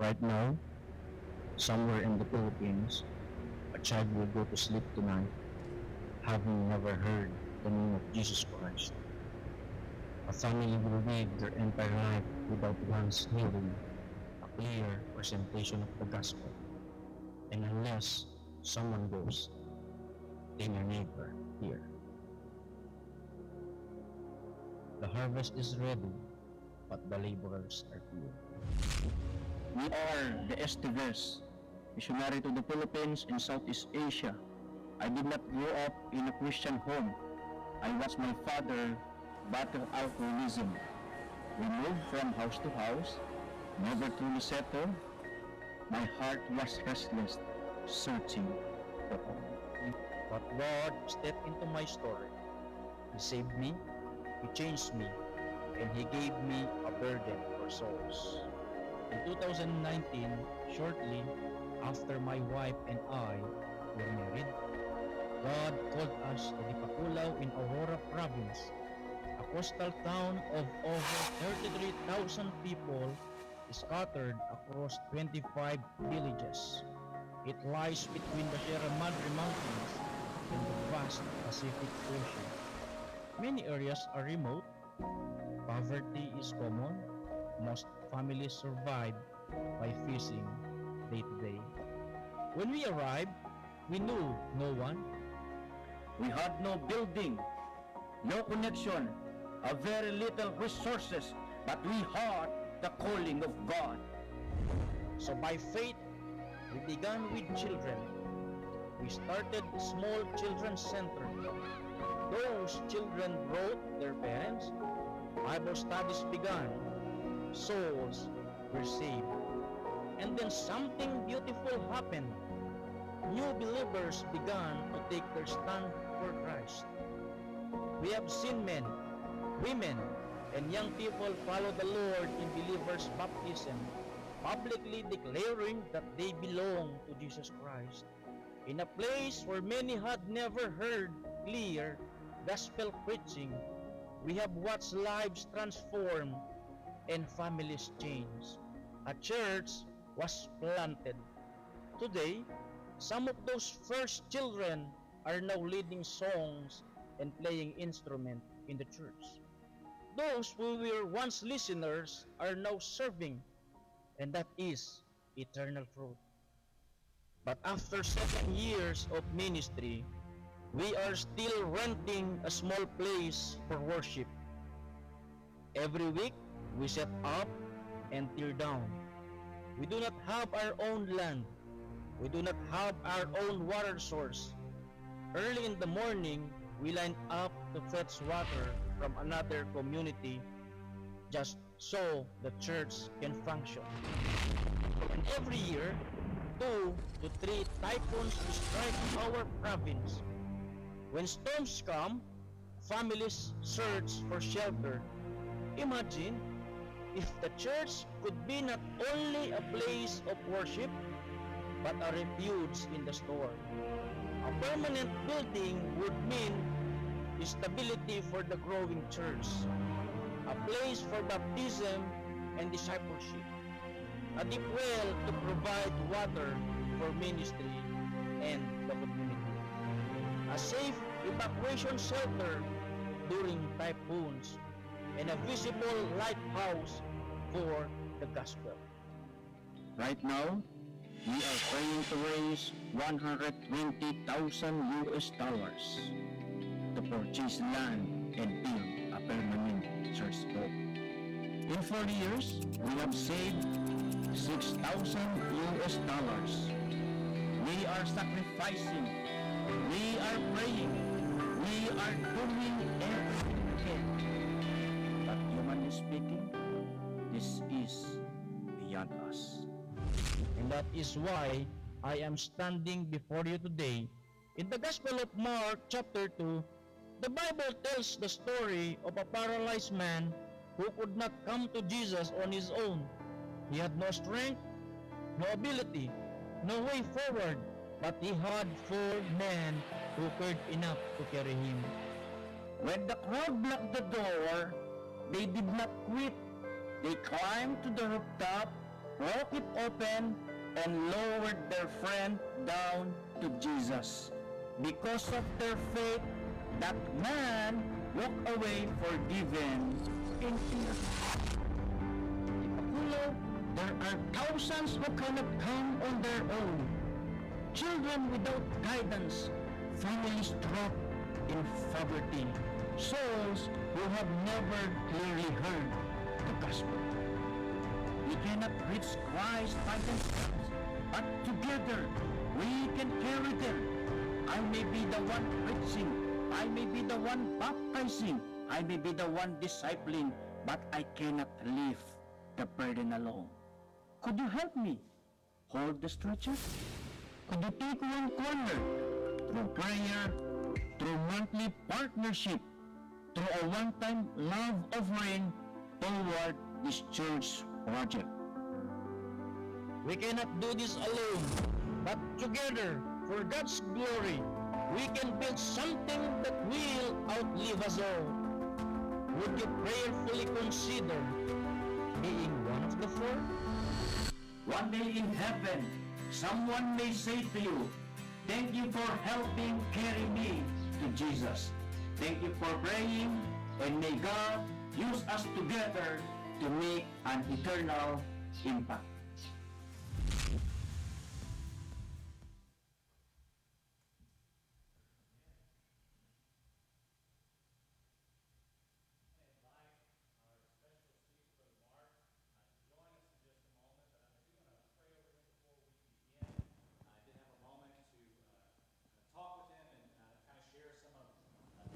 Right now, somewhere in the Philippines, a child will go to sleep tonight having never heard the name of Jesus Christ. A family will live their entire life without once hearing a clear presentation of the gospel. And unless someone goes, they may never hear. The harvest is ready, but the laborers are few. We are the Esteves, missionary to the Philippines and Southeast Asia. I did not grow up in a Christian home. I watched my father battle alcoholism. We moved from house to house, never truly settled. My heart was restless, searching for home. But God stepped into my story. He saved me, He changed me, and He gave me a burden for souls. In 2019, shortly after my wife and I were married, God called us to Dipakulaw in Aurora Province, a coastal town of over 33,000 people scattered across 25 villages. It lies between the Sierra Madre Mountains and the vast Pacific Ocean. Many areas are remote. Poverty is common. Most families survive by fishing day to day. When we arrived, we knew no one. We had no building, no connection, a very little resources, but we had the calling of God. So by faith, we began with children. We started a small children's center. Those children brought their parents. Bible studies began. Souls were saved. And then something beautiful happened. New believers began to take their stand for Christ. We have seen men, women, and young people follow the Lord in believers' baptism, publicly declaring that they belong to Jesus Christ. In a place where many had never heard clear gospel preaching, we have watched lives transformed and families changed. A church was planted. Today, some of those first children are now leading songs and playing instruments in the church. Those who were once listeners are now serving, and that is eternal fruit. But after 7 years of ministry, we are still renting a small place for worship. Every week, we set up and tear down. We do not have our own land. We do not have our own water source. Early in the morning, we line up to fetch water from another community just so the church can function. And every year, 2 to 3 typhoons strike our province. When storms come, families search for shelter. Imagine if the church could be not only a place of worship, but a refuge in the storm. A permanent building would mean stability for the growing church, a place for baptism and discipleship, a deep well to provide water for ministry and the community, a safe evacuation shelter during typhoons, and a visible lighthouse for the gospel. Right now, we are praying to raise $120,000 to purchase land and build a permanent church home. In 4 years, we have saved $6,000. We are sacrificing, we are praying, we are doing everything we can. But humanly speaking, this is beyond us. And that is why I am standing before you today. In the Gospel of Mark chapter 2, the Bible tells the story of a paralyzed man who could not come to Jesus on his own. He had no strength, no ability, no way forward, but he had 4 men who cared enough to carry him. When the crowd blocked the door, they did not quit. They climbed to the rooftop, broke it open, and lowered their friend down to Jesus. Because of their faith, that man walked away forgiven in tears. Ipakulo, there are thousands who cannot come on their own. Children without guidance, families trapped in poverty, souls who have never clearly heard the gospel. We cannot reach Christ by themselves, but together we can carry them. I may be the one preaching, I may be the one baptizing, I may be the one discipling, but I cannot lift the burden alone. Could you help me hold the stretcher? Could you take one corner through prayer, through monthly partnership, through a one-time love offering toward this church project? We cannot do this alone, but together, for God's glory, we can build something that will outlive us all. Would you prayerfully consider being one of the four? One day in heaven, someone may say to you, "Thank you for helping carry me to Jesus. Thank you for praying, and may God use us together to make an eternal impact."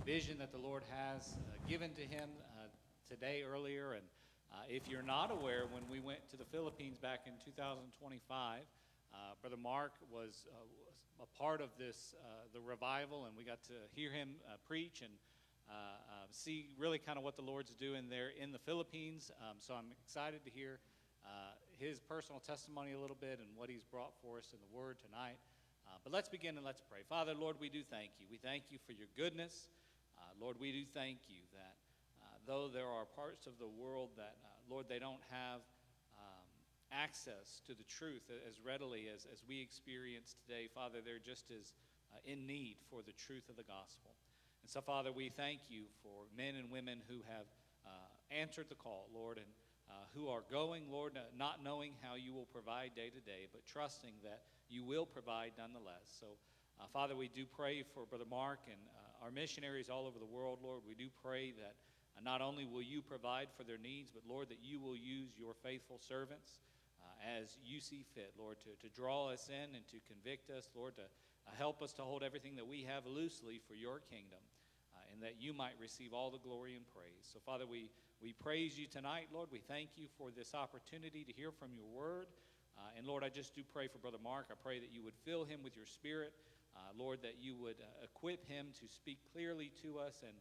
Vision that the Lord has given to him today earlier. And if you're not aware, when we went to the Philippines back in 2025, Brother Mark was a part of this, the revival, and we got to hear him preach and see really kind of what the Lord's doing there in the Philippines. So I'm excited to hear his personal testimony a little bit and what he's brought for us in the Word tonight. But let's begin and let's pray. Father, Lord, we do thank you. We thank you for your goodness. Lord, we do thank you that though there are parts of the world that, Lord, they don't have access to the truth as readily as we experience today, Father, they're just as in need for the truth of the gospel. And so, Father, we thank you for men and women who have answered the call, Lord, and who are going, Lord, not knowing how you will provide day to day, but trusting that you will provide nonetheless. So, Father, we do pray for Brother Mark and our missionaries all over the world, Lord. We do pray that not only will you provide for their needs, but, Lord, that you will use your faithful servants as you see fit, Lord, to draw us in and to convict us, Lord, to help us to hold everything that we have loosely for your kingdom, and that you might receive all the glory and praise. So, Father, we praise you tonight, Lord. We thank you for this opportunity to hear from your word. And, Lord, I just do pray for Brother Mark. I pray that you would fill him with your spirit, Lord, that you would equip him to speak clearly to us, and,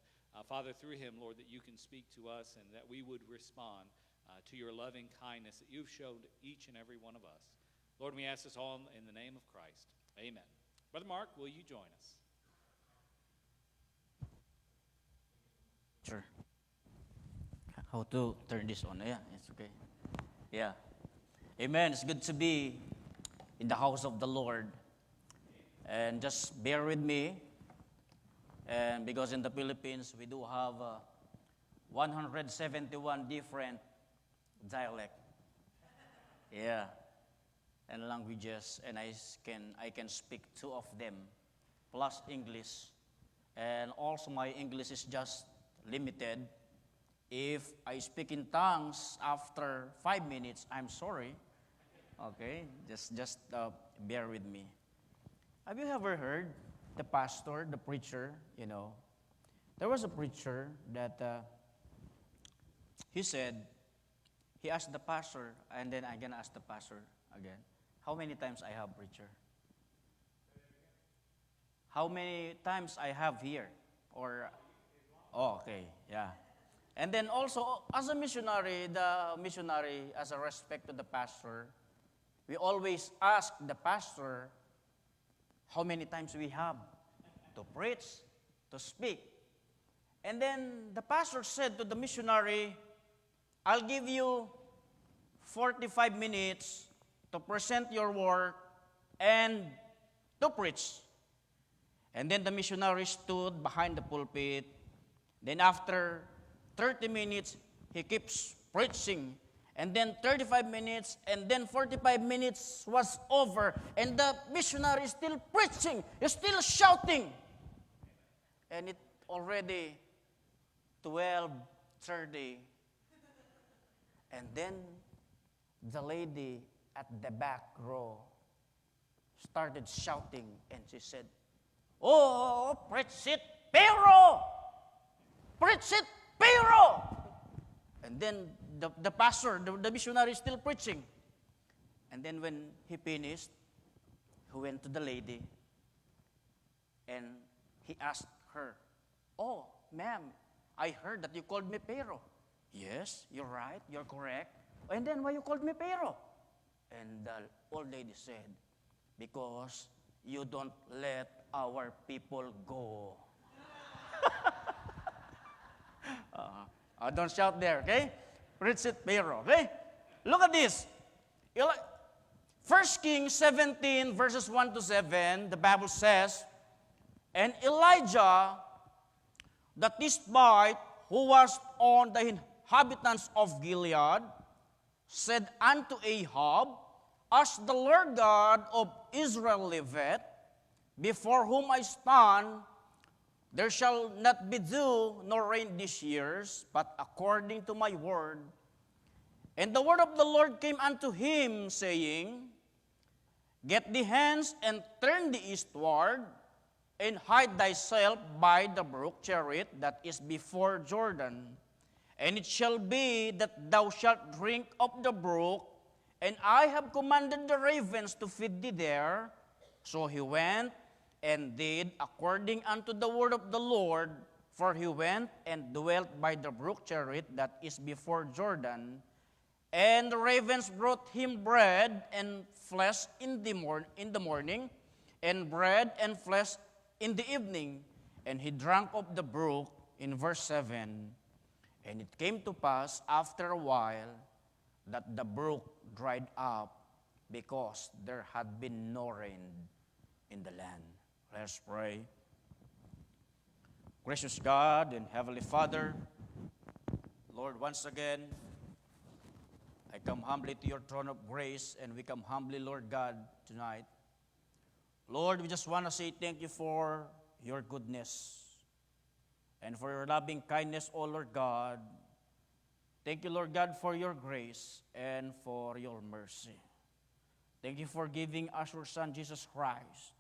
Father, through him, Lord, that you can speak to us and that we would respond to your loving kindness that you've showed each and every one of us. Lord, we ask this all in the name of Christ. Amen. Brother Mark, will you join us? Sure. How to turn this on? Yeah, it's okay. Yeah. Amen. It's good to be in the house of the Lord. And just bear with me. And because in the Philippines, we do have 171 different dialects. Yeah. And languages. And I can speak 2 of them, plus English. And also my English is just limited. If I speak in tongues after 5 minutes, I'm sorry. Okay, just bear with me. Have you ever heard the pastor, the preacher, there was a preacher that he asked the pastor, and then I'm going to ask the pastor again, how many times I have preacher? How many times I have here? Okay, yeah. And then also, as a missionary, as a respect to the pastor, we always ask the pastor how many times we have to preach, to speak. And then the pastor said to the missionary, I'll give you 45 minutes to present your work and to preach. And then the missionary stood behind the pulpit. Then after 30 minutes, he keeps preaching. And then 35 minutes, and then 45 minutes was over. And the missionary is still preaching, is still shouting. And it already 12:30. And then the lady at the back row started shouting, and she said, "Oh, preach it, Pero! Preach it, Pero!" And then the pastor, the missionary is still preaching. And then when he finished, he went to the lady and he asked her, "Oh, ma'am, I heard that you called me Pero." "Yes, you're right, you're correct." "And then why you called me Pero?" And the old lady said, "Because you don't let our people go." Don't shout there, okay? Preach it, Pero, okay? Look at this. 1 Kings 17, verses 1 to 7, the Bible says, "And Elijah, the Tishbite, who was on the inhabitants of Gilead, said unto Ahab, As the Lord God of Israel liveth, before whom I stand, there shall not be dew nor rain this years, but according to my word. And the word of the Lord came unto him, saying, Get thee hence and turn thee eastward, and hide thyself by the brook Cherith that is before Jordan. And it shall be that thou shalt drink of the brook, and I have commanded the ravens to feed thee there. So he went and did according unto the word of the Lord, for he went and dwelt by the brook Cherith that is before Jordan. And the ravens brought him bread and flesh in the morning, and bread and flesh in the evening. And he drank of the brook," in verse 7. "And it came to pass after a while that the brook dried up, because there had been no rain in the land." Let's pray. Gracious God and Heavenly Father, Lord, once again, I come humbly to your throne of grace, and we come humbly, Lord God, tonight. Lord, we just want to say thank you for your goodness and for your loving kindness, O Lord God. Thank you, Lord God, for your grace and for your mercy. Thank you for giving us your Son, Jesus Christ.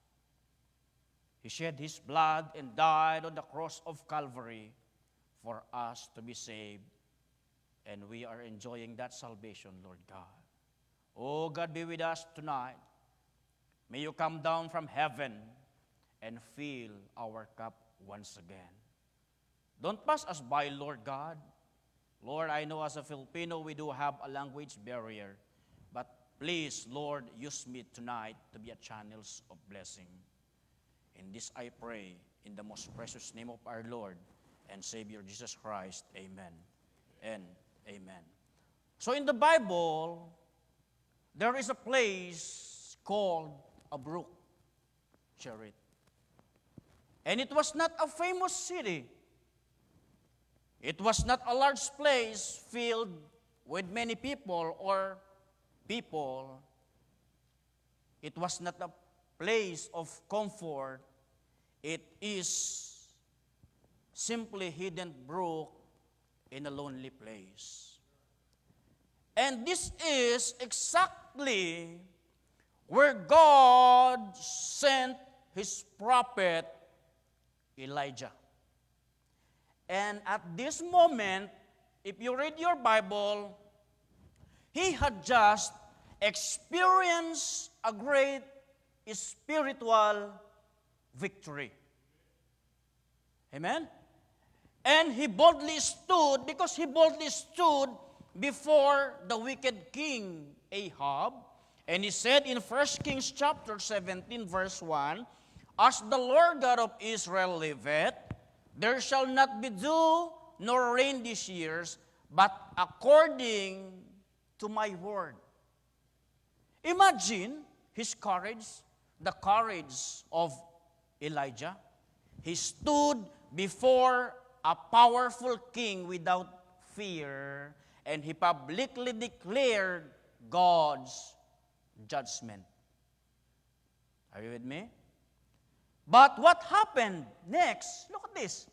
He shed his blood and died on the cross of Calvary for us to be saved. And we are enjoying that salvation, Lord God. Oh God, be with us tonight. May you come down from heaven and fill our cup once again. Don't pass us by, Lord God. Lord, I know as a Filipino we do have a language barrier. But please, Lord, use me tonight to be a channels of blessing. In this I pray, in the most precious name of our Lord and Savior Jesus Christ. Amen and amen. So in the Bible, there is a place called a brook, Cherith. And it was not a famous city. It was not a large place filled with many people or people. It was not a place of comfort. It is simply hidden brook in a lonely place. And this is exactly where God sent his prophet Elijah. And at this moment, if you read your Bible, he had just experienced a great spiritual victory. Amen? And he boldly stood, because he boldly stood before the wicked king Ahab. And he said in 1 Kings chapter 17, verse 1, As the Lord God of Israel liveth, there shall not be dew nor rain this years, but according to my word. Imagine his courage, the courage of Elijah. He stood before a powerful king without fear, and he publicly declared God's judgment. Are you with me? But what happened next, look at this,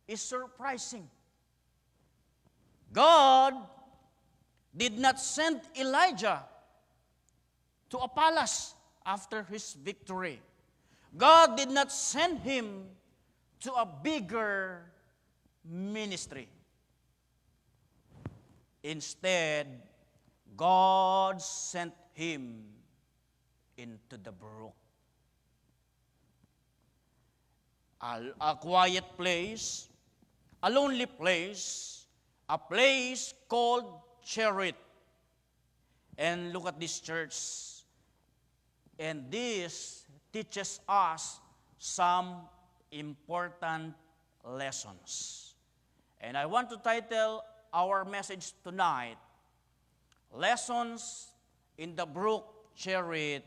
is surprising. God did not send Elijah to a palace after his victory. God did not send him to a bigger ministry. Instead, God sent him into the brook. A quiet place, a lonely place, a place called Cherith. And look at this church. And this teaches us some important lessons. And I want to title our message tonight, Lessons in the Brook Cherith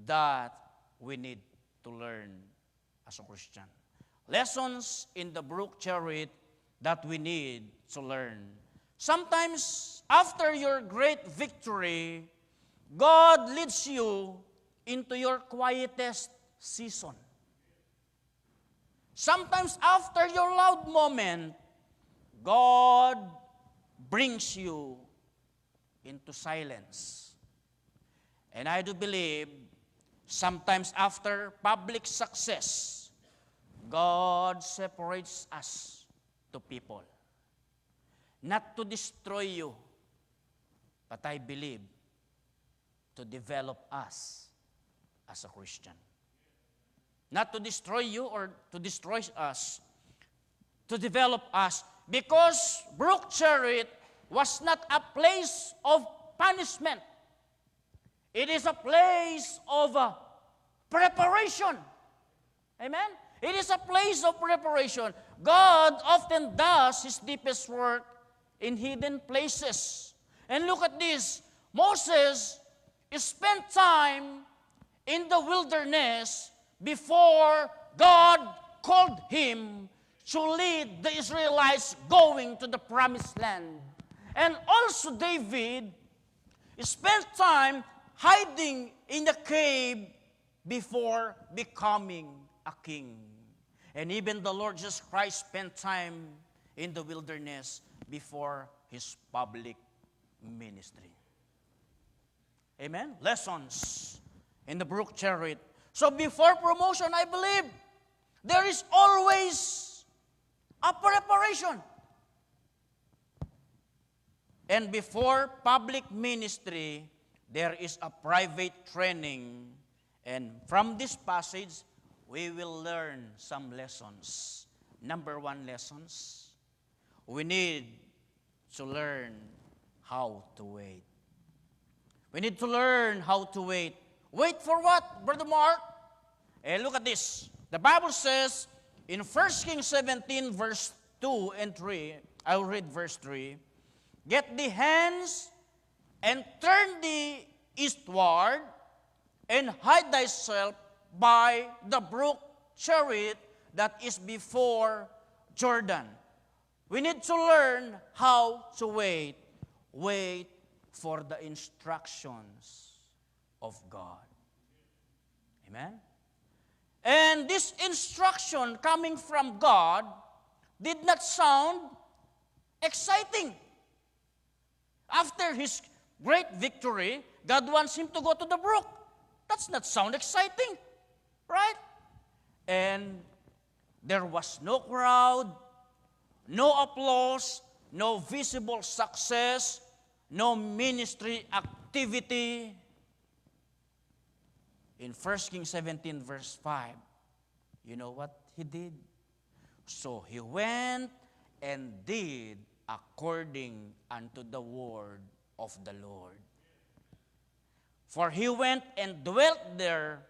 that we need to learn as a Christian. Lessons in the Brook Cherith that we need to learn. Sometimes, after your great victory, God leads you into your quietest season. Sometimes, after your loud moment, God brings you into silence. And I do believe, sometimes after public success, God separates us to people. Not to destroy you, but I believe to develop us as a Christian. Not to destroy you or to destroy us, to develop us. Because Brook Cherith was not a place of punishment. It is a place of preparation. Amen? It is a place of preparation. God often does His deepest work in hidden places. And look at this. Moses spent time in the wilderness before God called him to lead the Israelites going to the promised land. And also David spent time hiding in a cave before becoming a king. And even the Lord Jesus Christ spent time in the wilderness before His public ministry. Amen? Lessons in the Brook Cherith. So before promotion, I believe there is always a preparation. And before public ministry, there is a private training. And from this passage, we will learn some lessons. Number one lessons, we need to learn how to wait. We need to learn how to wait. Wait for what, Brother Mark? Look at this. The Bible says in 1 Kings 17, verse 2 and 3, I will read verse 3, Get thee hence, and turn thee eastward, and hide thyself by the brook Cherith that is before Jordan. We need to learn how to wait. Wait for the instructions of God. Amen? And this instruction coming from God did not sound exciting. After his great victory, God wants him to go to the brook. That's not sound exciting, right? And there was no crowd, no applause, no visible success, no ministry activity. In 1 Kings 17, verse 5, you know what he did? So he went and did according unto the word of the Lord. For he went and dwelt there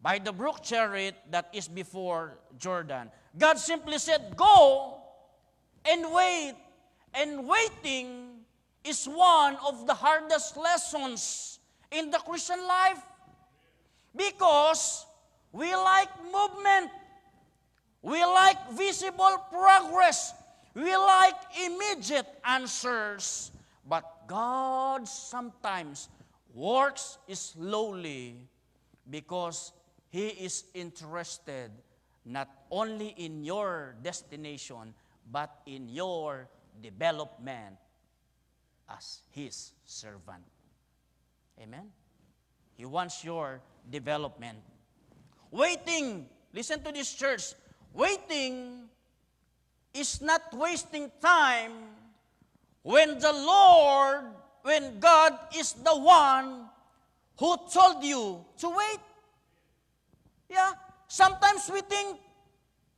by the brook Cherith that is before Jordan. God simply said, go and wait. And waiting is one of the hardest lessons in the Christian life because we like movement. We like visible progress. We like immediate answers. But God sometimes works slowly because He is interested not only in your destination, but in your development as His servant. Amen? He wants your development. Waiting, listen to this, church. Waiting is not wasting time when when God is the one who told you to wait. Yeah, sometimes we think,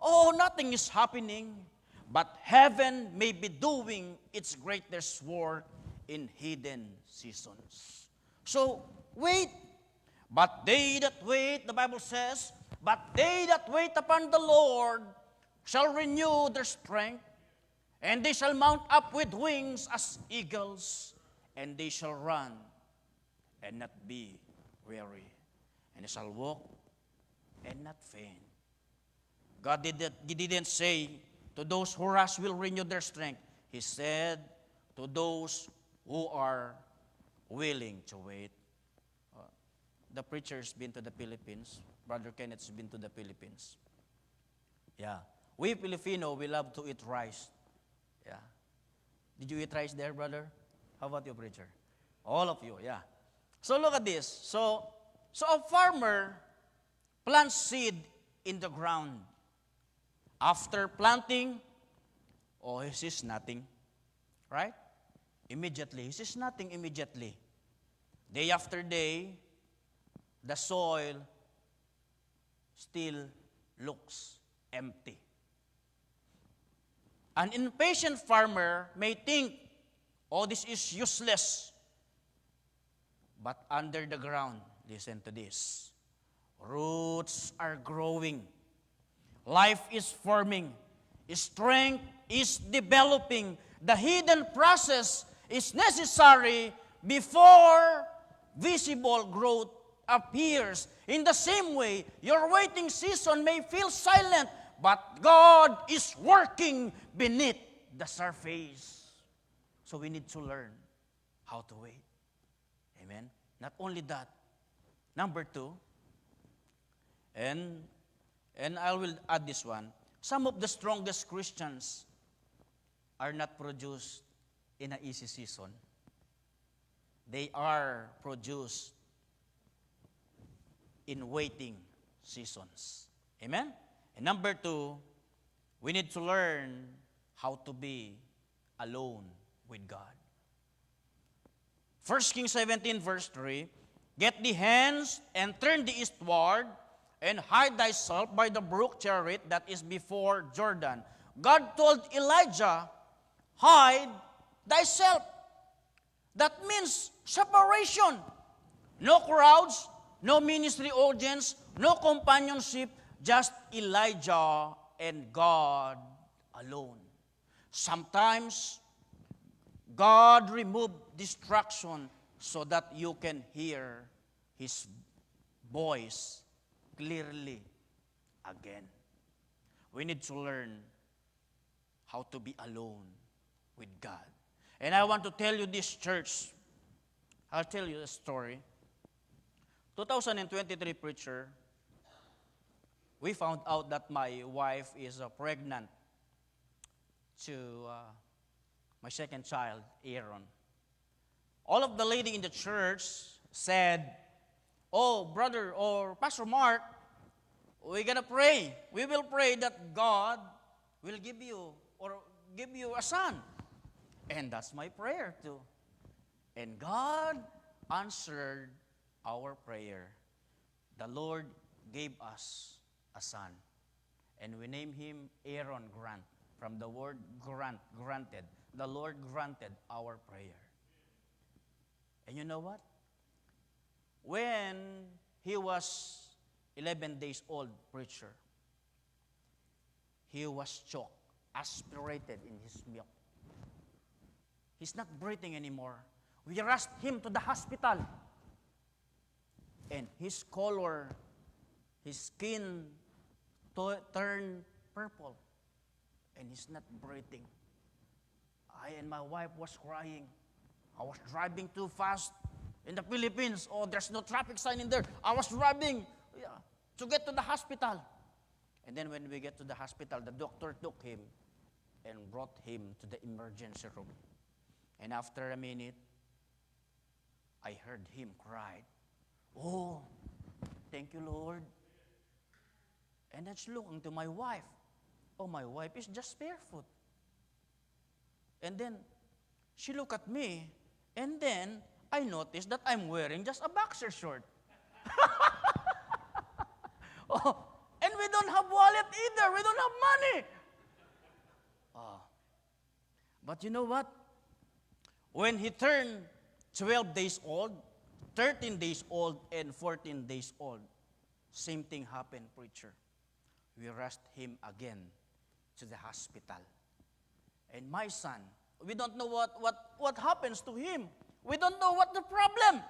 oh, nothing is happening, but heaven may be doing its greatest work in hidden seasons. So, wait. But they that wait, the Bible says, but they that wait upon the Lord shall renew their strength, and they shall mount up with wings as eagles, and they shall run and not be weary, and they shall walk and not faint. He didn't say, to those who rush will renew their strength. He said, to those who are willing to wait. The preacher's been to the Philippines. Brother Kenneth's been to the Philippines. Yeah. We Filipino, we love to eat rice. Yeah. Did you eat rice there, brother? How about you, preacher? All of you, yeah. So look at this. So a farmer plants seed in the ground. After planting, he sees nothing. Right? Immediately. He sees nothing immediately. Day after day, the soil still looks empty. An impatient farmer may think, oh, this is useless. But under the ground, listen to this, roots are growing. Life is forming. Strength is developing. The hidden process is necessary before visible growth appears. In the same way, your waiting season may feel silent, but God is working beneath the surface. So we need to learn how to wait. Amen? Not only that, number 2, and I will add this one, some of the strongest Christians are not produced in an easy season. They are produced in waiting seasons. Amen? And number 2, we need to learn how to be alone with God. 1 Kings 17 verse 3, get thee hence and turn thee eastward and hide thyself by the brook Cherith that is before Jordan. God told Elijah, hide thyself. That means separation. No crowds, no ministry audience, no companionship, just Elijah and God alone. Sometimes, God removed distraction so that you can hear His voice clearly again. We need to learn how to be alone with God. And I want to tell you this, church. I'll tell you a story. 2023 preacher, we found out that my wife is pregnant to my second child, Aaron. All of the lady in the church said, oh, brother or Pastor Mark, we're going to pray. We will pray that God will give you a son. And that's my prayer too. And God answered our prayer. The Lord gave us a son. And we named him Aaron Grant. From the word grant, granted. The Lord granted our prayer. And you know what? When he was 11 days old, preacher, he was choked, aspirated in his milk. He's not breathing anymore. We rushed him to the hospital. And his color, his skin turned purple. And he's not breathing. I and my wife was crying. I was driving too fast in the Philippines. Oh, there's no traffic sign in there. I was driving to get to the hospital. And then when we get to the hospital, the doctor took him and brought him to the emergency room. And after a minute, I heard him cry. Oh, thank you, Lord. And then she looked into my wife. Oh, my wife is just barefoot. And then she looked at me, and then I noticed that I'm wearing just a boxer short. Oh, and we don't have wallet either. We don't have money. Oh. But you know what? When he turned 12 days old, 13 days old, and 14 days old, same thing happened, preacher. We rushed him again to the hospital. And my son, we don't know what happens to him. We don't know what the problem.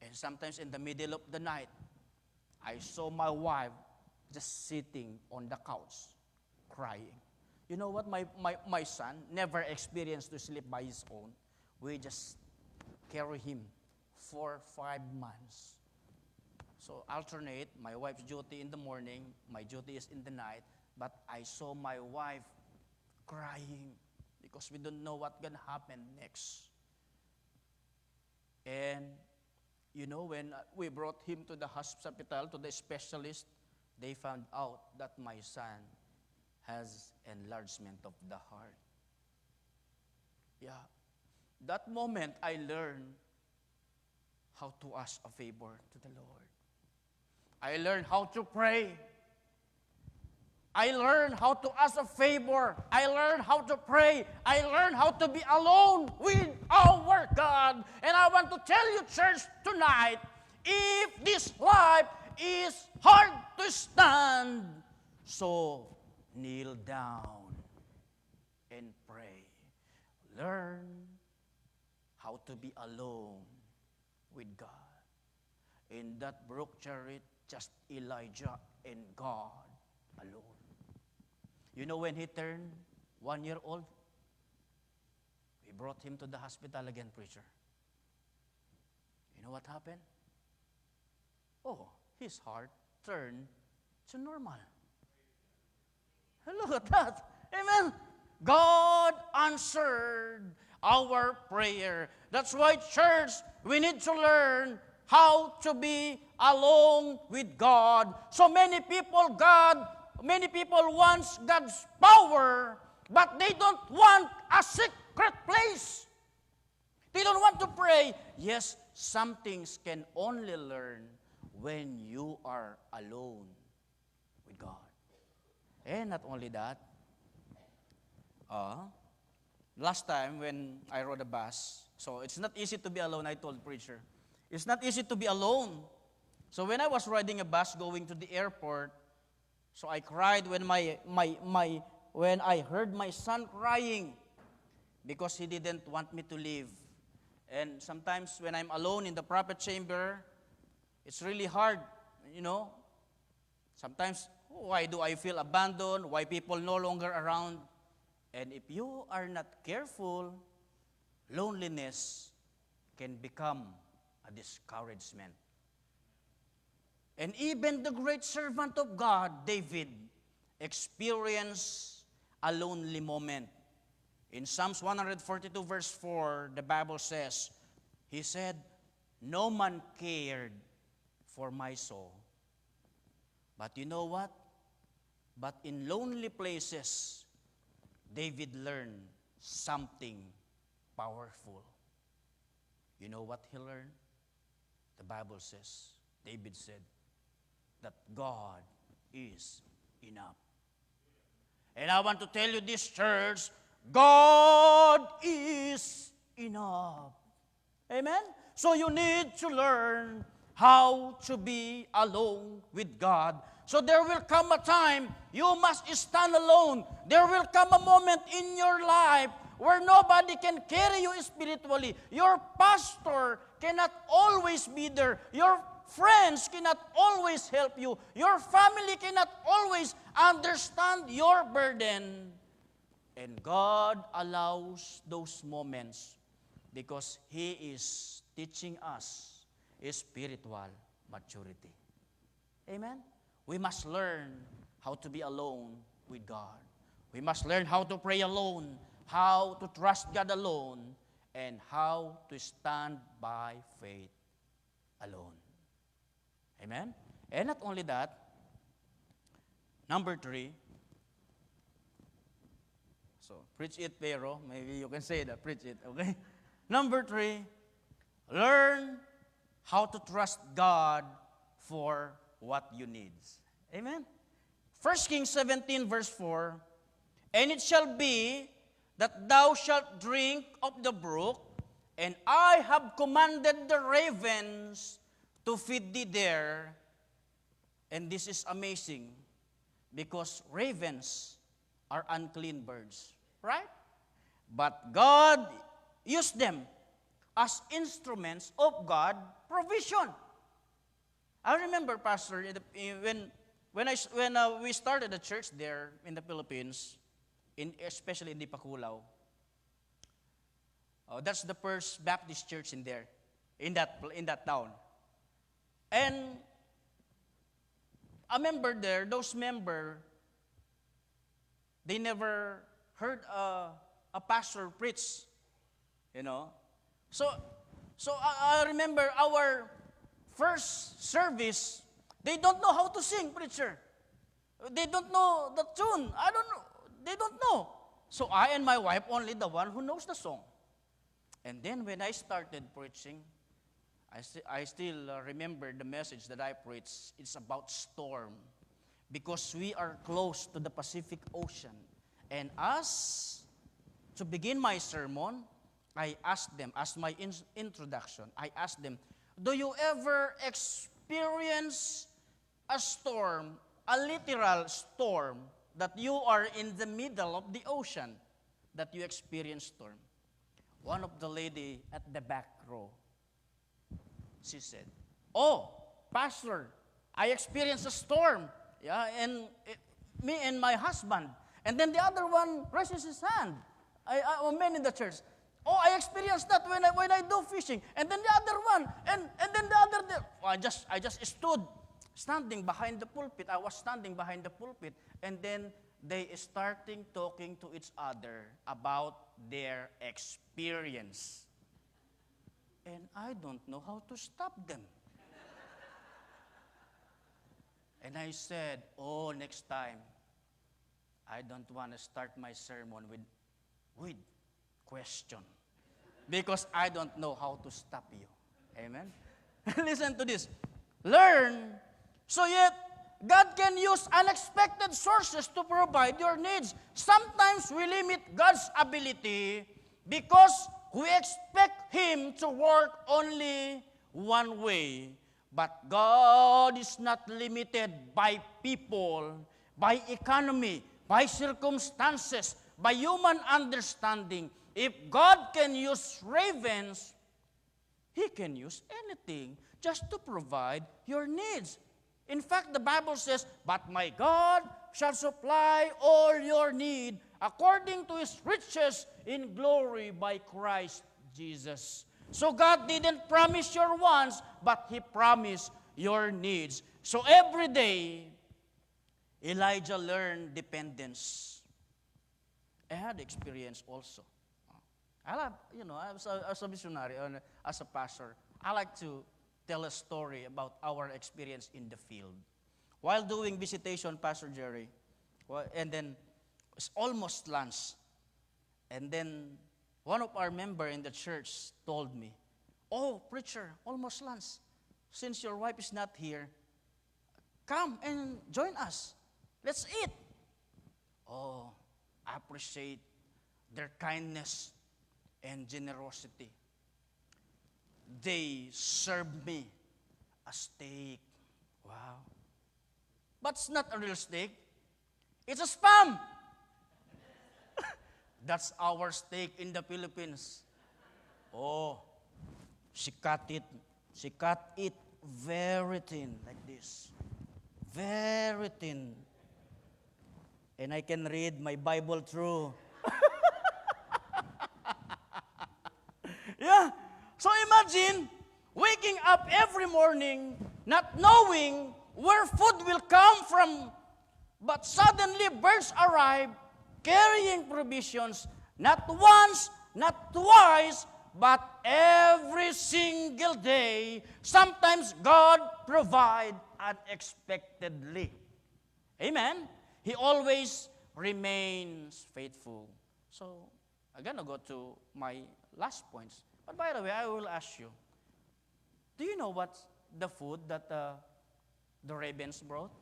And sometimes in the middle of the night, I saw my wife just sitting on the couch, crying. You know what? My son never experienced to sleep by his own. We just carry him for 5 months. So alternate, my wife's duty in the morning, my duty is in the night, but I saw my wife crying because we don't know what's going to happen next. And, you know, when we brought him to the hospital, to the specialist, they found out that my son has enlargement of the heart. Yeah. That moment, I learned how to ask a favor to the Lord. I learned how to pray. I learned how to ask a favor. I learned how to pray. I learned how to be alone with our God. And I want to tell you, church, tonight, if this life is hard to stand, so kneel down and pray. Learn how to be alone with God. In that brook chariot, just Elijah and God alone. You know, when he turned 1 year old, we brought him to the hospital again, preacher. You know what happened? Oh, his heart turned to normal. Look at that. Amen. God answered our prayer. That's why, church, we need to learn how to be alone with God. So many people want God's power, but they don't want a secret place. They don't want to pray. Yes, some things can only learn when you are alone with God. And not only that, last time when I rode a bus, so it's not easy to be alone, I told preacher. It's not easy to be alone. So when I was riding a bus going to the airport, so I cried when when I heard my son crying because he didn't want me to leave. And sometimes when I'm alone in the prophet chamber, it's really hard, you know. Sometimes, why do I feel abandoned? Why people no longer around? And if you are not careful, loneliness can become a discouragement. And even the great servant of God, David, experienced a lonely moment. In Psalms 142 verse 4, the Bible says, he said, "No man cared for my soul." But you know what? But in lonely places, David learned something powerful. You know what he learned? The Bible says, David said, that God is enough. And I want to tell you this, church, God is enough. Amen? So you need to learn how to be alone with God. So there will come a time you must stand alone. There will come a moment in your life where nobody can carry you spiritually. Your pastor cannot always be there. Your friends cannot always help you. Your family cannot always understand your burden. And God allows those moments because He is teaching us spiritual maturity. Amen? We must learn how to be alone with God. We must learn how to pray alone, how to trust God alone, and how to stand by faith alone. Amen? And not only that, number 3, so preach it, pero maybe you can say that, preach it, okay? Number 3, learn how to trust God for what you need. Amen? 1 Kings 17 verse 4, and it shall be that thou shalt drink of the brook, and I have commanded the ravens to feed thee there. And this is amazing because ravens are unclean birds, right? But God used them as instruments of God provision. I remember, Pastor, when we started the church there in the Philippines, especially in Dipakulaw, that's the first Baptist church in there, in that town. And a member there, those members, they never heard a pastor preach, you know. So I remember our first service, they don't know how to sing, preacher. They don't know the tune. I don't know. They don't know. So I and my wife, only the one who knows the song. And then when I started preaching, I still remember the message that I preached. It's about storm. Because we are close to the Pacific Ocean. And to begin my sermon, I asked them, as my introduction, I asked them, do you ever experience a storm, a literal storm, that you are in the middle of the ocean, that you experience storm? One of the lady at the back row, she said, oh, Pastor, I experienced a storm, yeah, and me and my husband. And then the other one raises his hand, a man in the church. Oh, I experienced that when I do fishing. And then the other one, and then the other. I just stood standing behind the pulpit. I was standing behind the pulpit, and then they starting talking to each other about their experience. And I don't know how to stop them. And I said, oh, next time, I don't want to start my sermon with question. Because I don't know how to stop you. Amen? Listen to this. Learn, so yet God can use unexpected sources to provide your needs. Sometimes we limit God's ability because we expect Him to work only one way. But God is not limited by people, by economy, by circumstances, by human understanding. If God can use ravens, He can use anything just to provide your needs. In fact, the Bible says, but my God shall supply all your need according to His riches in glory by Christ Jesus. So God didn't promise your wants, but He promised your needs. So every day, Elijah learned dependence. I had experience also. I love, as a missionary, as a pastor, I like to tell a story about our experience in the field. While doing visitation, Pastor Jerry, and then it's almost lunch, and then one of our members in the church told me, oh, preacher, almost lunch. Since your wife is not here, come and join us. Let's eat. Oh, I appreciate their kindness and generosity. They served me a steak. Wow. But it's not a real steak. It's a spam. That's our steak in the Philippines. Oh, she cut it. She cut it very thin, like this. Very thin. And I can read my Bible through. Yeah. So imagine waking up every morning, not knowing where food will come from, but suddenly birds arrive carrying provisions, not once, not twice, but every single day. Sometimes God provide unexpectedly. Amen? He always remains faithful. So, I'm going to go to my last points. But by the way, I will ask you, do you know what's the food that the ravens brought?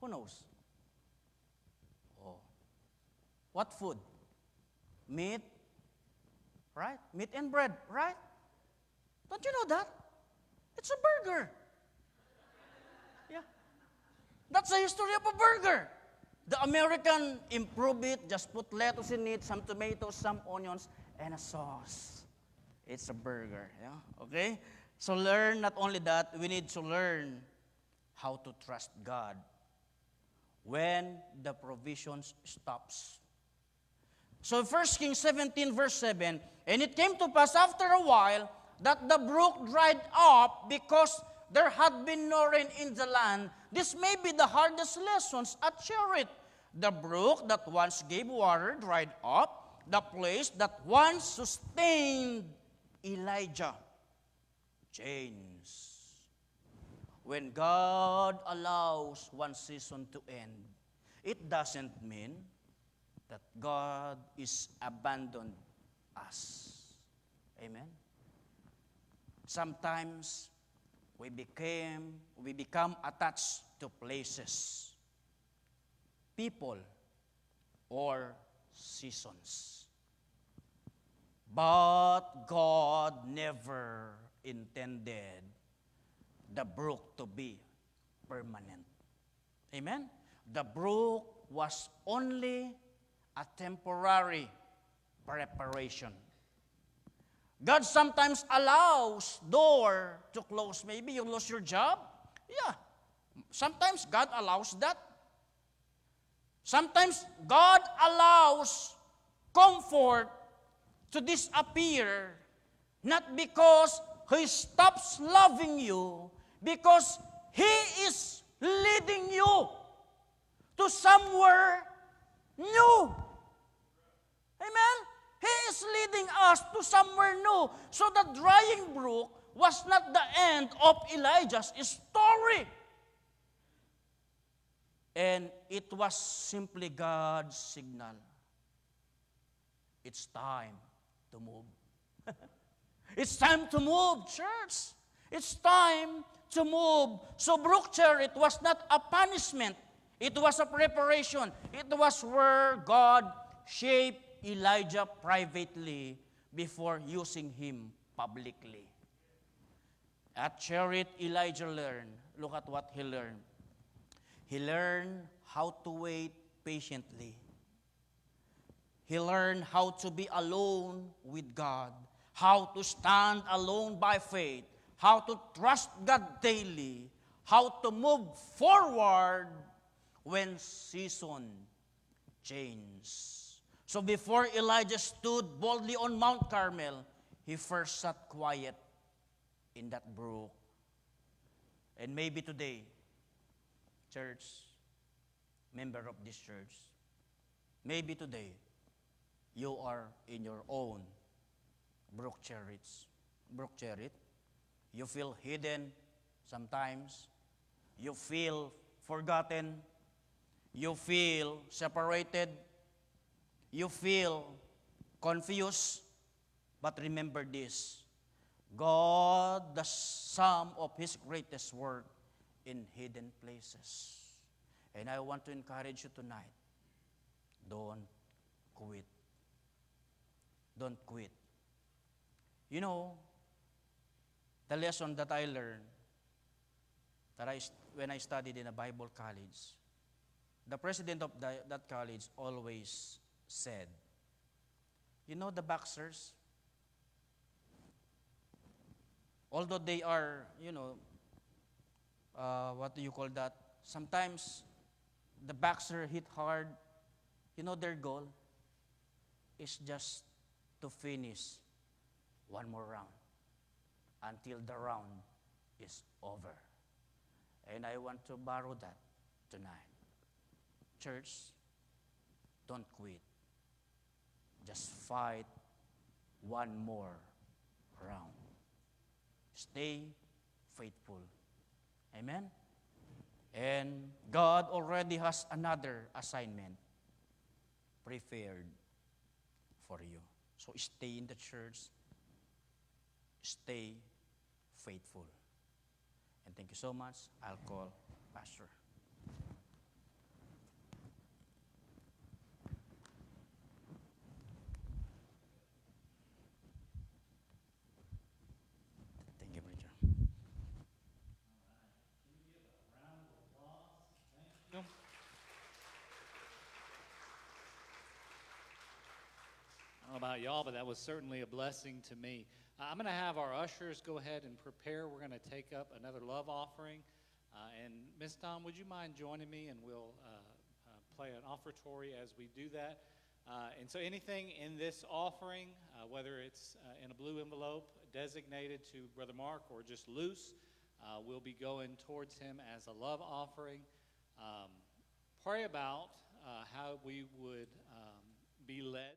Who knows? Oh. What food? Meat, right? Meat and bread, right? Don't you know that? It's a burger. Yeah. That's the history of a burger. The American improve it, just put lettuce in it, some tomatoes, some onions, and a sauce. It's a burger, yeah? Okay? So learn not only that, we need to learn how to trust God when the provisions stops. So 1 Kings 17 verse 7, and it came to pass after a while that the brook dried up because there had been no rain in the land. This may be the hardest lessons at Cherith. The brook that once gave water dried up. The place that once sustained Elijah changed. When God allows one season to end, it doesn't mean that God is abandoned us. Amen? Sometimes we become attached to places, people, or seasons. But God never intended the brook to be permanent. Amen? The brook was only a temporary preparation. God sometimes allows door to close. Maybe you lose your job. Yeah. Sometimes God allows that. Sometimes God allows comfort to disappear, not because He stops loving you, because He is leading you to somewhere new. Amen? He is leading us to somewhere new. So the drying brook was not the end of Elijah's story. And it was simply God's signal. It's time to move. It's time to move, church. It's time to move. So Brook Cherith was not a punishment. It was a preparation. It was where God shaped Elijah privately before using him publicly. At Cherith, Elijah learned. Look at what he learned. He learned how to wait patiently. He learned how to be alone with God, how to stand alone by faith, how to trust God daily, how to move forward when season change. So before Elijah stood boldly on Mount Carmel, he first sat quiet in that brook. And maybe today, church, member of this church, maybe today, you are in your own Brook Cherith. You feel hidden sometimes. You feel forgotten. You feel separated. You feel confused. But remember this, God does some of His greatest work in hidden places. And I want to encourage you tonight, don't quit. Don't quit. You know, the lesson that I learned when I studied in a Bible college, the president of that college always said, you know the boxers, although they are, what do you call that? Sometimes the boxer hit hard, their goal is just to finish one more round until the round is over. And I want to borrow that tonight. Church, don't quit. Just fight one more round. Stay faithful. Amen? And God already has another assignment prepared for you. So stay in the church. Stay faithful. And thank you so much. I'll call Pastor. Thank you, preacher. No. I don't know about y'all, but that was certainly a blessing to me. I'm going to have our ushers go ahead and prepare. We're going to take up another love offering. And Ms. Tom, would you mind joining me, and we'll play an offertory as we do that. And so anything in this offering, whether it's in a blue envelope designated to Brother Mark or just loose, will be going towards him as a love offering. Pray about how we would be led.